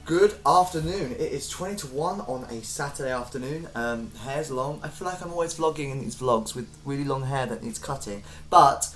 Good afternoon. It is 20 to 1 on a Saturday afternoon. Hair's long. I feel like I'm always vlogging in these vlogs with really long hair that needs cutting. But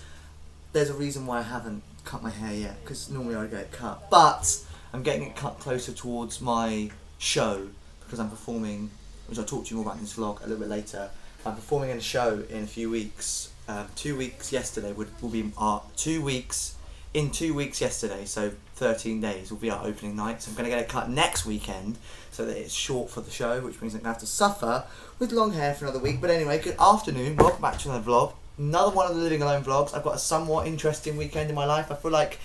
there's a reason why I haven't cut my hair yet, because normally I get it cut. But I'm getting it cut closer towards my show because I'm performing, which I'll talk to you more about in this vlog a little bit later. I'm performing in a show in a few weeks. 2 weeks yesterday will be our 2 weeks. In 2 weeks yesterday, so 13 days will be our opening night. So I'm going to get it cut next weekend so that it's short for the show, which means I'm going to have to suffer with long hair for another week. But anyway, good afternoon. Welcome back to another vlog. Another one of the Living Alone vlogs. I've got a somewhat interesting weekend in my life. I feel like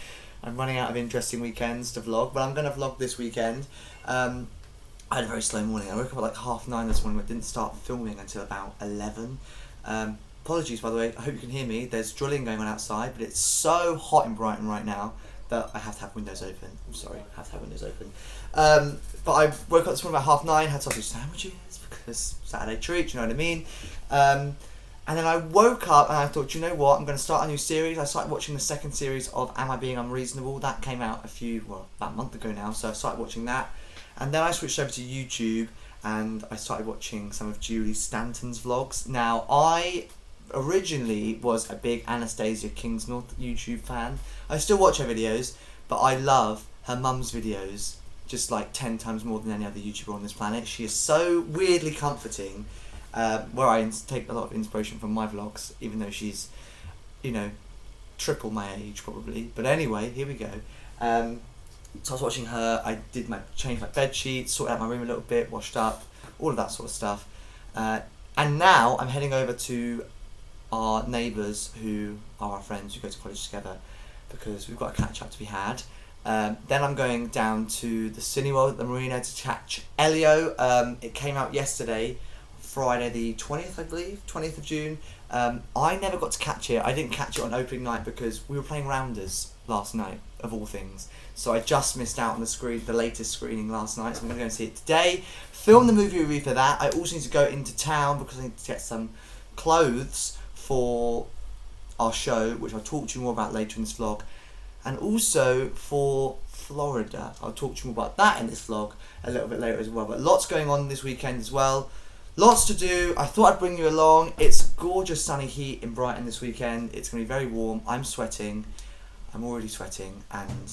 I'm running out of interesting weekends to vlog, but I'm going to vlog this weekend. I had a very slow morning. I woke up at like 9:30 this morning, but didn't start filming until about 11. Apologies, by the way, I hope you can hear me. There's drilling going on outside, but it's so hot in Brighton right now that I have to have windows open. I'm sorry, I have to have windows open. But I woke up this morning about 9:30, had sausage sandwiches, because Saturday treat, you know what I mean? And then I woke up and I thought, you know what, I'm going to start a new series. I started watching the second series of Am I Being Unreasonable? That came out about a month ago now, so I started watching that. And then I switched over to YouTube and I started watching some of Julie Stanton's vlogs. Now, I originally was a big Anastasia Kingsnorth YouTube fan. I still watch her videos, but I love her mum's videos just like 10 times more than any other YouTuber on this planet. She is so weirdly comforting, where I take a lot of inspiration from my vlogs, even though she's, you know, triple my age probably. But anyway, here we go. So I was watching her. I did changed my bed sheets, sorted out my room a little bit, washed up, all of that sort of stuff. And now I'm heading over to our neighbours who are our friends who go to college together, because we've got a catch up to be had. Then I'm going down to the Cineworld at the Marina to catch Elio. It came out yesterday, Friday the 20th, I believe, 20th of June. I never got to catch it. I didn't catch it on opening night because we were playing Rounders last night, of all things. So I just missed out on the latest screening last night, so I'm going to go and see it today. Film the movie review for that. I also need to go into town because I need to get some clothes for our show, which I'll talk to you more about later in this vlog, and also for Florida. I'll talk to you more about that in this vlog a little bit later as well. But lots going on this weekend as well. Lots to do. I thought I'd bring you along. It's gorgeous sunny heat in Brighton this weekend. It's going to be very warm. I'm sweating. I'm already sweating, and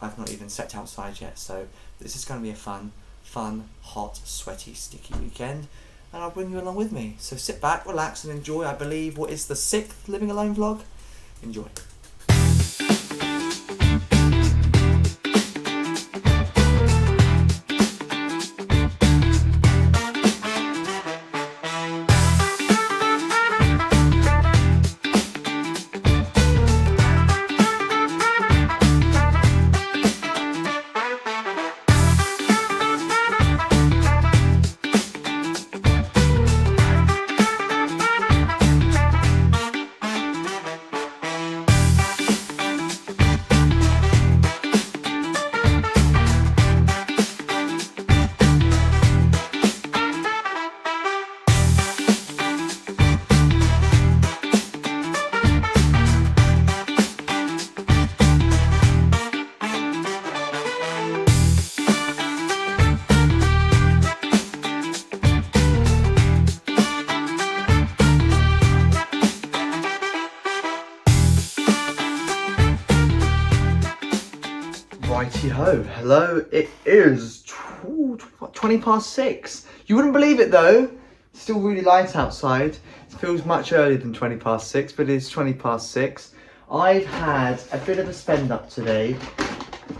I've not even stepped outside yet. So this is going to be a fun, hot, sweaty, sticky weekend. And I'll bring you along with me. So sit back, relax and enjoy, I believe, what is the 6th Living Alone vlog. Enjoy. Righty-ho, hello, it is 20 past 6. You wouldn't believe it though, it's still really light outside. It feels much earlier than 20 past 6, but it is 20 past 6. I've had a bit of a spend up today.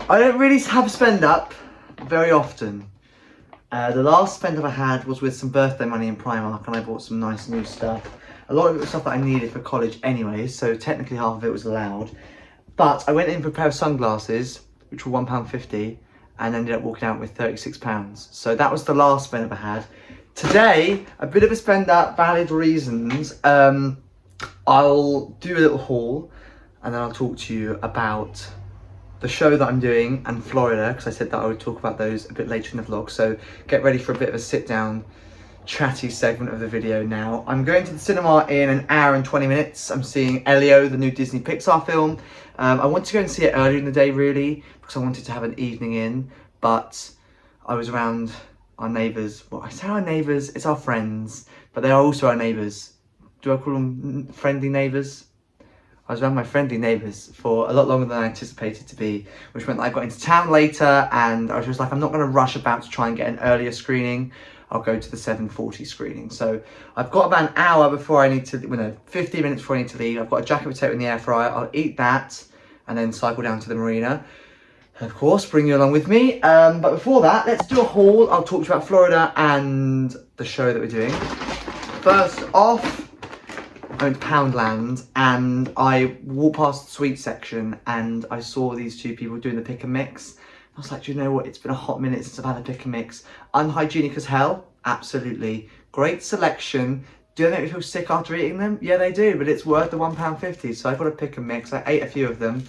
I don't really have a spend up very often. The last spend up I had was with some birthday money in Primark, and I bought some nice new stuff. A lot of it was stuff that I needed for college anyway, so technically half of it was allowed. But I went in for a pair of sunglasses, which were £1.50, and ended up walking out with £36. So that was the last spend I had. Today, a bit of a spend up, valid reasons. I'll do a little haul, and then I'll talk to you about the show that I'm doing and Florida, because I said that I would talk about those a bit later in the vlog. So get ready for a bit of a sit down chatty segment of the video now. I'm going to the cinema in an hour and 20 minutes. I'm seeing Elio, the new Disney Pixar film. I wanted to go and see it earlier in the day really, because I wanted to have an evening in, but I was around our neighbours. Well, I say our neighbours, it's our friends, but they are also our neighbours. Do I call them friendly neighbours? I was around my friendly neighbours for a lot longer than I anticipated to be, which meant that I got into town later, and I was just like, I'm not going to rush about to try and get an earlier screening. I'll go to the 7:40 screening. So I've got about an hour before I need to, 15 minutes before I need to leave. I've got a jacket potato in the air fryer. I'll eat that and then cycle down to the marina. And of course, bring you along with me. But before that, let's do a haul. I'll talk to you about Florida and the show that we're doing. First off, I went to Poundland and I walked past the sweet section and I saw these two people doing the pick and mix. I was like, do you know what? It's been a hot minute since I've had a pick and mix. Unhygienic as hell, absolutely. Great selection. Do they make me feel sick after eating them? Yeah, they do, but it's worth the £1.50. So I got a pick and mix. I ate a few of them.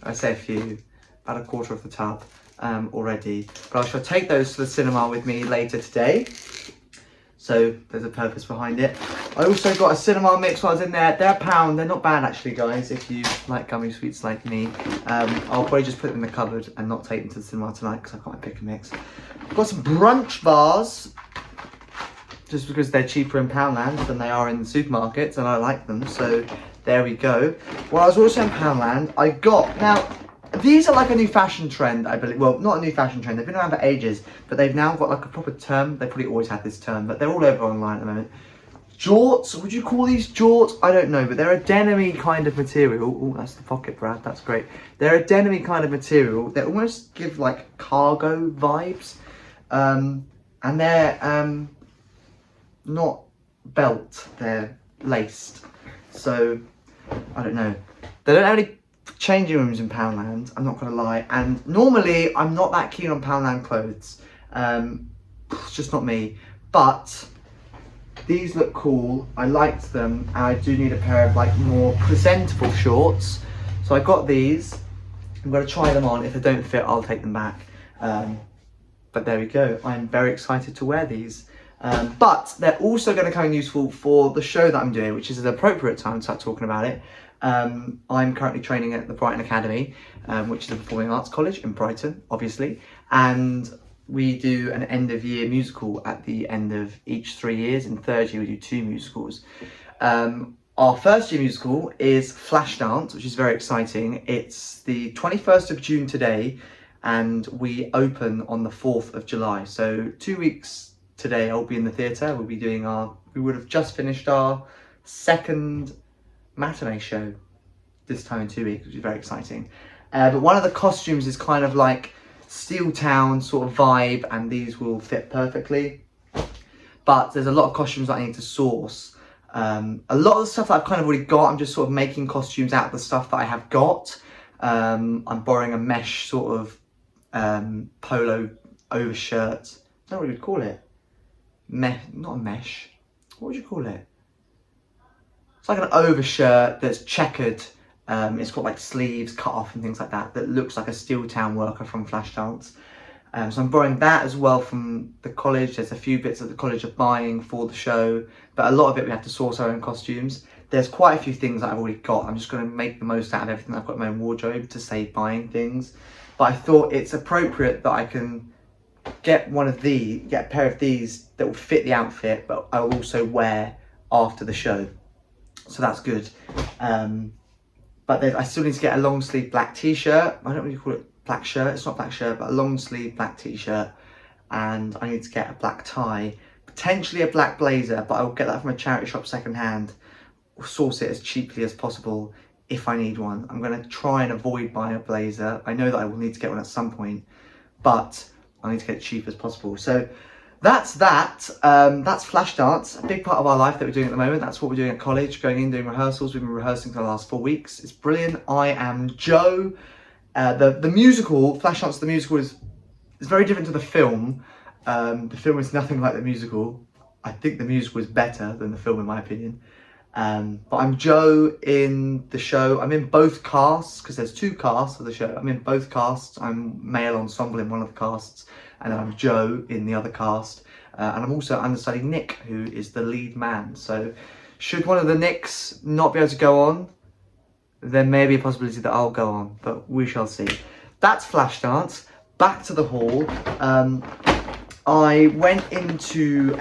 I say a few, about a quarter of the tub already. But I shall take those to the cinema with me later today. So there's a purpose behind it. I also got a cinema mix while I was in there. They're £1. They're not bad actually, guys, if you like gummy sweets like me. I'll probably just put them in the cupboard and not take them to the cinema tonight because I can't pick a mix. I've got some brunch bars, just because they're cheaper in Poundland than they are in the supermarkets, and I like them, so there we go. Well, I was also in Poundland. I got, now, these are like a new fashion trend, I believe. Well, not a new fashion trend. They've been around for ages, but they've now got like a proper term. They probably always had this term, but they're all over online at the moment. Jorts, would you call these jorts? I don't know, but they're a denim-y kind of material. Oh, that's the pocket, Brad, that's great. They're a denim-y kind of material. They almost give like cargo vibes. And they're not belt, they're laced. So, I don't know. They don't have any changing rooms in Poundland, I'm not gonna lie, and normally I'm not that keen on Poundland clothes. It's just not me, but these look cool. I liked them, and I do need a pair of like more presentable shorts, so I got these. I'm gonna try them on. If they don't fit, I'll take them back, but there we go. I'm very excited to wear these. But they're also going to come in useful for the show that I'm doing, which is an appropriate time to start talking about it. I'm currently training at the Brighton Academy, which is a performing arts college in Brighton, obviously. And we do an end of year musical at the end of each 3 years. In third year, we do 2 musicals. Our first year musical is Flashdance, which is very exciting. It's the 21st of June today, and we open on the 4th of July. So 2 weeks today I'll be in the theatre. We'll be doing we would have just finished our second matinee show this time in 2 weeks, which is very exciting. But one of the costumes is kind of like Steel Town sort of vibe, and these will fit perfectly. But there's a lot of costumes that I need to source. A lot of the stuff that I've kind of already got, I'm just sort of making costumes out of the stuff that I have got. I'm borrowing a mesh sort of polo overshirt. I don't know what you would call it. Not a mesh. What would you call it? It's like an overshirt that's checkered. It's got like sleeves cut off and things like that. That looks like a Steel Town worker from Flashdance. So I'm borrowing that as well from the college. There's a few bits that the college are buying for the show, but a lot of it we have to source our own costumes. There's quite a few things that I've already got. I'm just going to make the most out of everything I've got in my own wardrobe to save buying things. But I thought it's appropriate that I can get a pair of these that will fit the outfit, but I'll also wear after the show. So that's good. But I still need to get a long sleeve black t-shirt. I don't really call it black shirt. It's not black shirt, but a long sleeve black t-shirt. And I need to get a black tie, potentially a black blazer, but I'll get that from a charity shop second hand. We'll source it as cheaply as possible if I need one. I'm going to try and avoid buying a blazer. I know that I will need to get one at some point, but I need to get it cheap as possible. So that's that. That's Flashdance, a big part of our life that we're doing at the moment. That's what we're doing at college, going in, doing rehearsals. We've been rehearsing for the last 4 weeks. It's brilliant. I am Joe. The musical, Flashdance the musical, is very different to the film. The film is nothing like the musical. I think the musical is better than the film in my opinion. But I'm Joe in the show. I'm in both casts, because there's 2 casts of the show. I'm in both casts. I'm male ensemble in one of the casts, and then I'm Joe in the other cast. And I'm also understudy Nick, who is the lead man. So should one of the Nicks not be able to go on, there may be a possibility that I'll go on, but we shall see. That's Flashdance. Back to the haul. I went into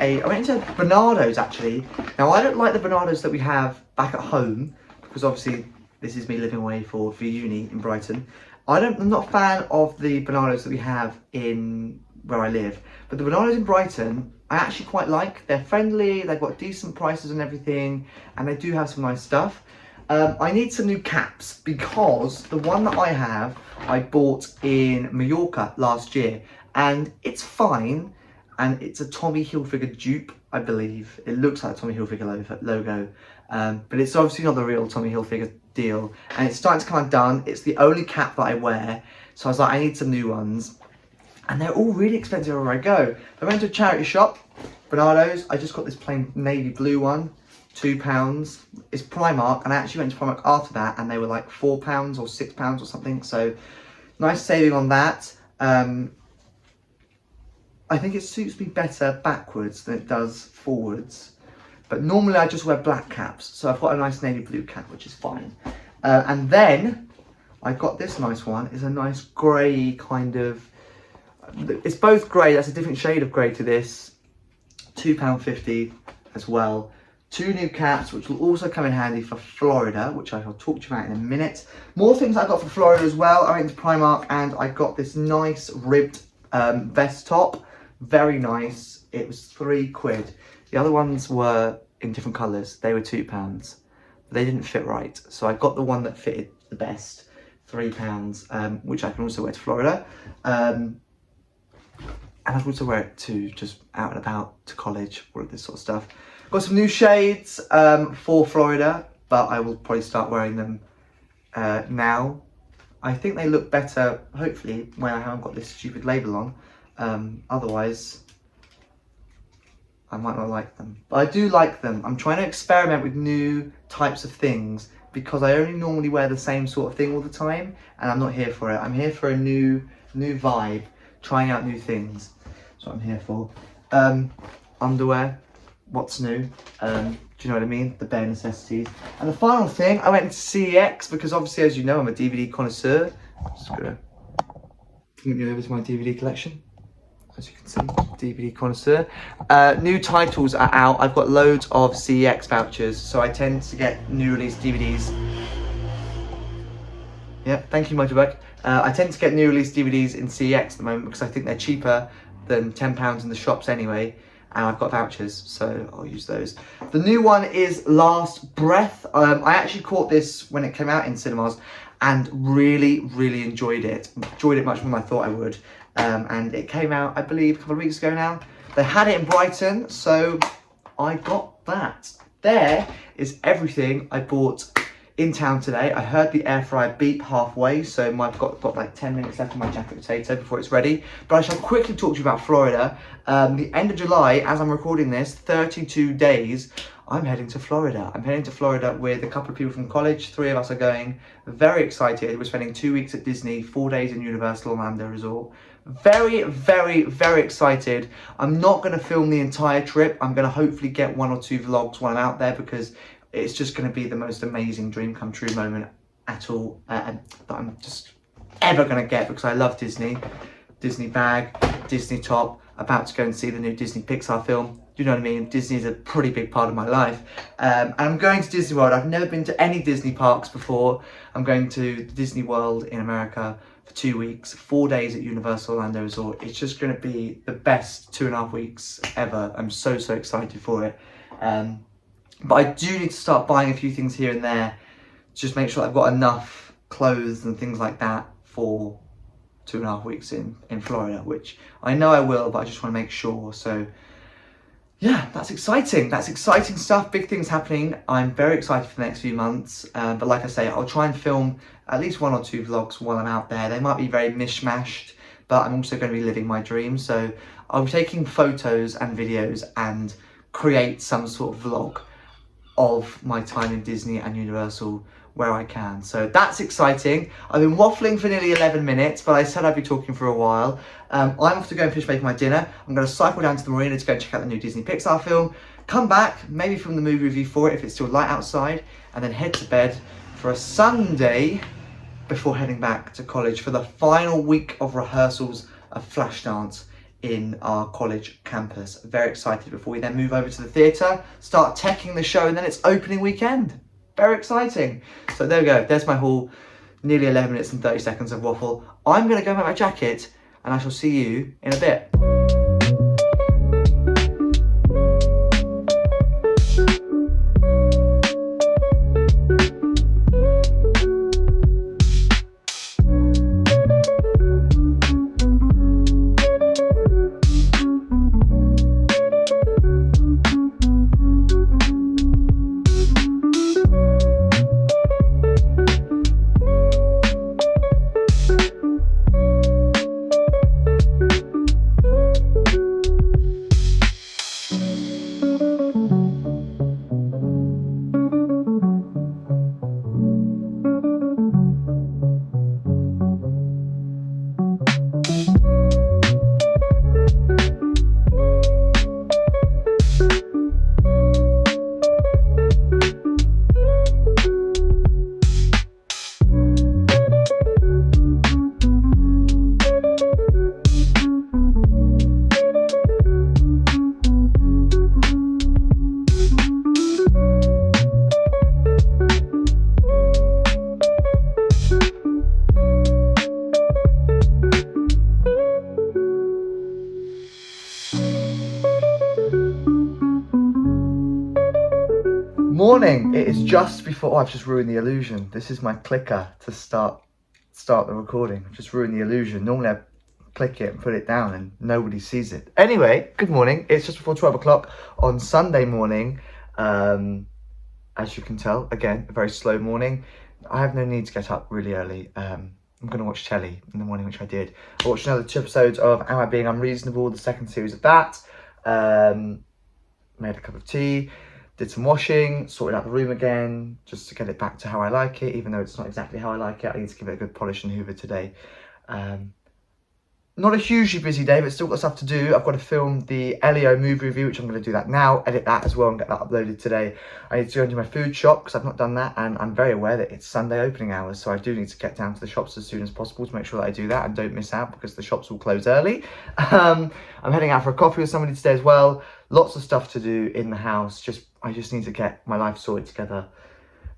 Bernardo's actually. Now I don't like the Bernardo's that we have back at home because obviously this is me living away for uni in Brighton. I'm not a fan of the Bernardo's that we have in where I live, but the Bernardo's in Brighton I actually quite like. They're friendly, they've got decent prices and everything, and they do have some nice stuff. I need some new caps because the one that I have I bought in Mallorca last year, and it's fine, and it's a Tommy Hilfiger dupe, I believe. It looks like a Tommy Hilfiger logo, but it's obviously not the real Tommy Hilfiger deal, and it's starting to come undone. It's the only cap that I wear, so I was like, I need some new ones, and they're all really expensive wherever I go. I went to a charity shop, Bernardo's. I just got this plain navy blue one, £2. It's Primark, and I actually went to Primark after that, and they were like £4 or £6 or something. So nice saving on that. I think it suits me better backwards than it does forwards. But normally I just wear black caps, so I've got a nice navy blue cap, which is fine. And then I got this nice one. It's a nice grey kind of. It's both grey. That's a different shade of grey to this. £2.50 as well. 2 new caps, which will also come in handy for Florida, which I shall talk to you about in a minute. More things I got for Florida as well. I went to Primark and I got this nice ribbed vest top. Very nice. It was £3. The other ones were in different colours. They were £2. But they didn't fit right. So I got the one that fitted the best, £3, which I can also wear to Florida. And I can also wear it to just out and about, to college, all of this sort of stuff. Got some new shades for Florida, but I will probably start wearing them now. I think they look better, hopefully, when I haven't got this stupid label on. Otherwise, I might not like them. But I do like them. I'm trying to experiment with new types of things because I only normally wear the same sort of thing all the time, and I'm not here for it. I'm here for a new vibe, trying out new things. That's what I'm here for. Underwear. What's new? Do you know what I mean? The bare necessities. And the final thing, I went into CEX because obviously, as you know, I'm a DVD connoisseur. I'm just gonna bring you over to my DVD collection. As you can see, DVD connoisseur. New titles are out. I've got loads of CEX vouchers, so I tend to get new release DVDs. Yeah, thank you, Motorbike. I tend to get new release DVDs in CEX at the moment because I think they're cheaper than £10 in the shops anyway. And I've got vouchers, so I'll use those. The new one is Last Breath. I actually caught this when it came out in cinemas and really, really enjoyed it. Enjoyed it much more than I thought I would. And it came out, I believe, a couple of weeks ago now. They had it in Brighton, so I got that. There is everything I bought in town today. I heard the air fryer beep halfway, so I've got like 10 minutes left in my jacket potato before it's ready. But I shall quickly talk to you about Florida. The end of July, as I'm recording this, 32 days, I'm heading to Florida. I'm heading to Florida with a couple of people from college. 3 of us are going. Very excited. We're spending 2 weeks at Disney, 4 days in Universal Orlando Resort. Very, very, very excited. I'm not going to film the entire trip. I'm going to hopefully get 1 or 2 vlogs when I'm out there because it's just going to be the most amazing dream come true moment at all that I'm just ever going to get because I love Disney. Disney bag, Disney top, about to go and see the new Disney Pixar film. You know what I mean? Disney is a pretty big part of my life. And I'm going to Disney World. I've never been to any Disney parks before. I'm going to Disney World in America for 2 weeks, 4 days at Universal Orlando Resort. It's just going to be the best 2.5 weeks ever. I'm so excited for it. But I do need to start buying a few things here and there. Just make sure I've got enough clothes and things like that for 2.5 weeks in Florida, which I know I will, but I just want to make sure. So yeah, that's exciting. That's exciting stuff. Big things happening. I'm very excited for the next few months. But like I say, I'll try and film at least 1 or 2 vlogs while I'm out there. They might be very mishmashed, but I'm also going to be living my dream. So I'll be taking photos and videos and create some sort of vlog of my time in Disney and Universal where I can. So that's exciting. I've been waffling for nearly 11 minutes, but I said I'd be talking for a while. I'm off to go and finish making my dinner. I'm going to cycle down to the marina to go and check out the new Disney Pixar film, come back, maybe film the movie review for it if it's still light outside, and then head to bed for a Sunday before heading back to college for the final week of rehearsals of Flashdance in our college campus. Very excited before we then move over to the theatre, start teching the show, and then it's opening weekend. Very exciting. So there we go. There's my whole nearly 11 minutes and 30 seconds of waffle. I'm going to go make my jacket and I shall see you in a bit. Morning. It is just before. Oh, I've just ruined the illusion. This is my clicker to start the recording. I've just ruined the illusion. Normally I click it and put it down and nobody sees it. Anyway, good morning. It's just before 12 o'clock on Sunday morning. As you can tell, again, a very slow morning. I have no need to get up really early. I'm going to watch telly in the morning, which I did. I watched another 2 episodes of Am I Being Unreasonable, the second series of that. Made a cup of tea. Did some washing, sorted out the room again, just to get it back to how I like it, even though it's not exactly how I like it. I need to give it a good polish and hoover today. Not a hugely busy day, but still got stuff to do. I've got to film the Elio movie review, which I'm going to do that now, edit that as well and get that uploaded today. I need to go into my food shop because I've not done that, and I'm very aware that it's Sunday opening hours, so I do need to get down to the shops as soon as possible to make sure that I do that and don't miss out because the shops will close early. I'm heading out for a coffee with somebody today as well. Lots of stuff to do in the house. I just need to get my life sorted together,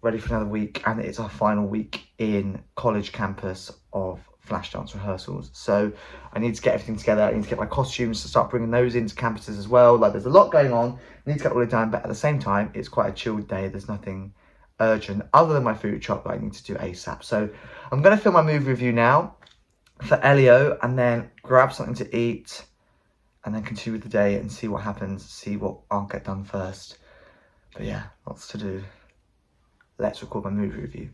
ready for another week, and it's our final week in college campus of flash dance rehearsals. So I need to get everything together. I need to get my costumes to start bringing those into campuses as well. Like, there's a lot going on. I need to get all it done, but at the same time, it's quite a chilled day. There's nothing urgent other than my food shop that I need to do ASAP. So I'm going to film my movie review now for Elio and then grab something to eat and then continue with the day and see what happens, see what I'll get done first. But yeah, lots to do. Let's record my movie review.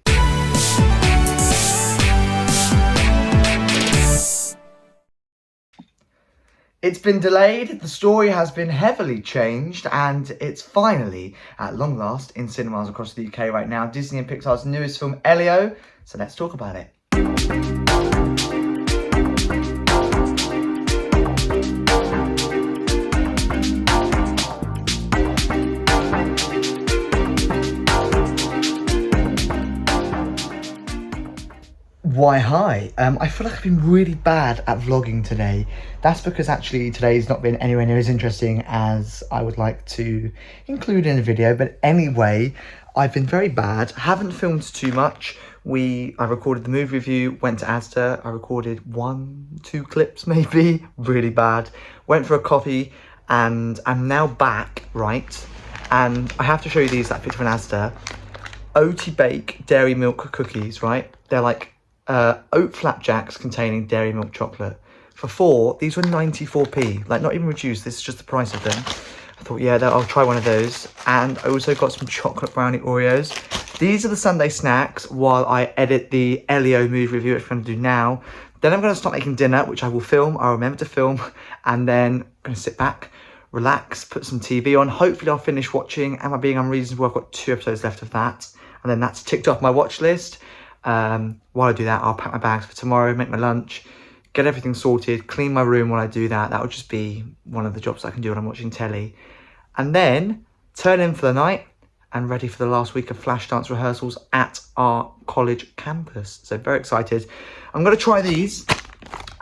It's been delayed, the story has been heavily changed, and it's finally, at long last, in cinemas across the UK right now. Disney and Pixar's newest film, Elio. So let's talk about it. Why, hi. I feel like I've been really bad at vlogging today. That's because actually today's not been anywhere near as interesting as I would like to include in a video. But anyway, I've been very bad. Haven't filmed too much. I recorded the movie review, went to Asda. I recorded 1-2 clips maybe. Really bad. Went for a coffee and I'm now back, right? And I have to show you these that I picked from Asda. Oaty Bake Dairy Milk Cookies, right? They're like oat flapjacks containing dairy milk chocolate. For 4, these were 94p, like not even reduced. This is just the price of them. I thought, yeah, I'll try one of those. And I also got some chocolate brownie Oreos. These are the Sunday snacks while I edit the Elio movie review, which I'm going to do now. Then I'm going to start making dinner, which I will film. I'll remember to film. And then I'm going to sit back, relax, put some TV on. Hopefully I'll finish watching Am I Being Unreasonable? I've got 2 episodes left of that. And then that's ticked off my watch list. While I do that, I'll pack my bags for tomorrow, make my lunch, get everything sorted, clean my room while I do that. That would just be one of the jobs I can do when I'm watching telly. And then turn in for the night and ready for the last week of flash dance rehearsals at our college campus. So very excited. I'm going to try these.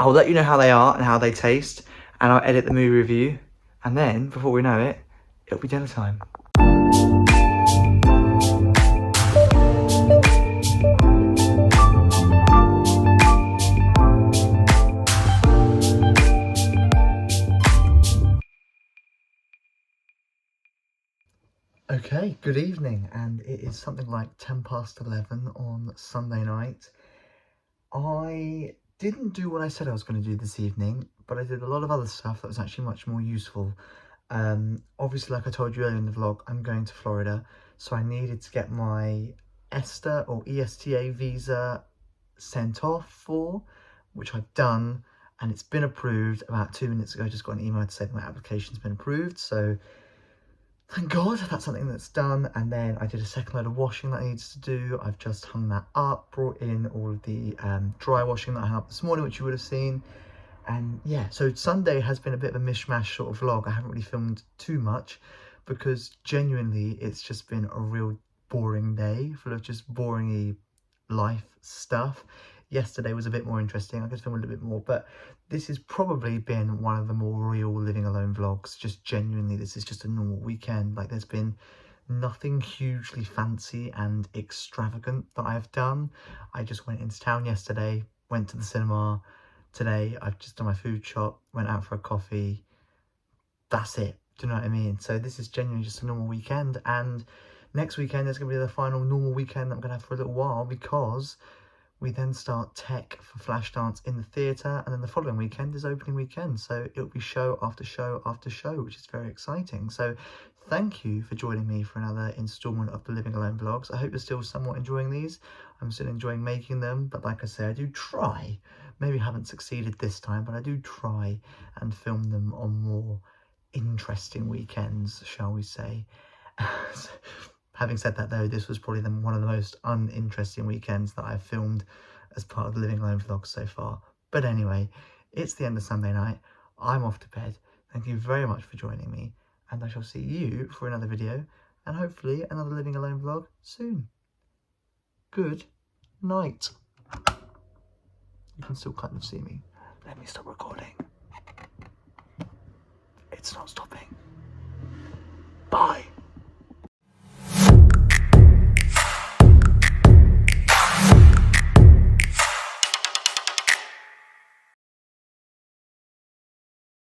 I'll let you know how they are and how they taste. and I'll edit the movie review, and then, before we know it, it'll be dinner time. Okay, good evening, and it is something like 11 on Sunday night. I didn't do what I said I was going to do this evening, but I did a lot of other stuff that was actually much more useful. Obviously, like I told you earlier in the vlog, I'm going to Florida, so I needed to get my ESTA or ESTA visa sent off for, which I've done, and it's been approved. About 2 minutes ago, I just got an email to say that my application's been approved, so thank God that's something that's done. And then I did a second load of washing that I needed to do. I've just hung that up, brought in all of the dry washing that I hung up this morning, which you would have seen. And yeah, so Sunday has been a bit of a mishmash sort of vlog. I haven't really filmed too much because genuinely it's just been a real boring day full of just boring-y life stuff. Yesterday was a bit more interesting. I could film a little bit more, but this has probably been one of the more real living alone vlogs. Just genuinely, this is just a normal weekend. Like, there's been nothing hugely fancy and extravagant that I've done. I just went into town yesterday, went to the cinema. Today I've just done my food shop, went out for a coffee. That's it. Do you know what I mean? So this is genuinely just a normal weekend, and next weekend is going to be the final normal weekend that I'm going to have for a little while, because we then start tech for Flashdance in the theatre, and then the following weekend is opening weekend, so it'll be show after show after show, which is very exciting. So thank you for joining me for another instalment of the Living Alone vlogs. I hope you're still somewhat enjoying these. I'm still enjoying making them, but like I say, I do try. Maybe I haven't succeeded this time, but I do try and film them on more interesting weekends, shall we say. Having said that though, this was probably one of the most uninteresting weekends that I've filmed as part of the Living Alone vlog so far. But anyway, it's the end of Sunday night. I'm off to bed. Thank you very much for joining me, and I shall see you for another video, and hopefully another Living Alone vlog soon. Good night. You can still kind of see me. Let me stop recording. It's not stopping. Bye.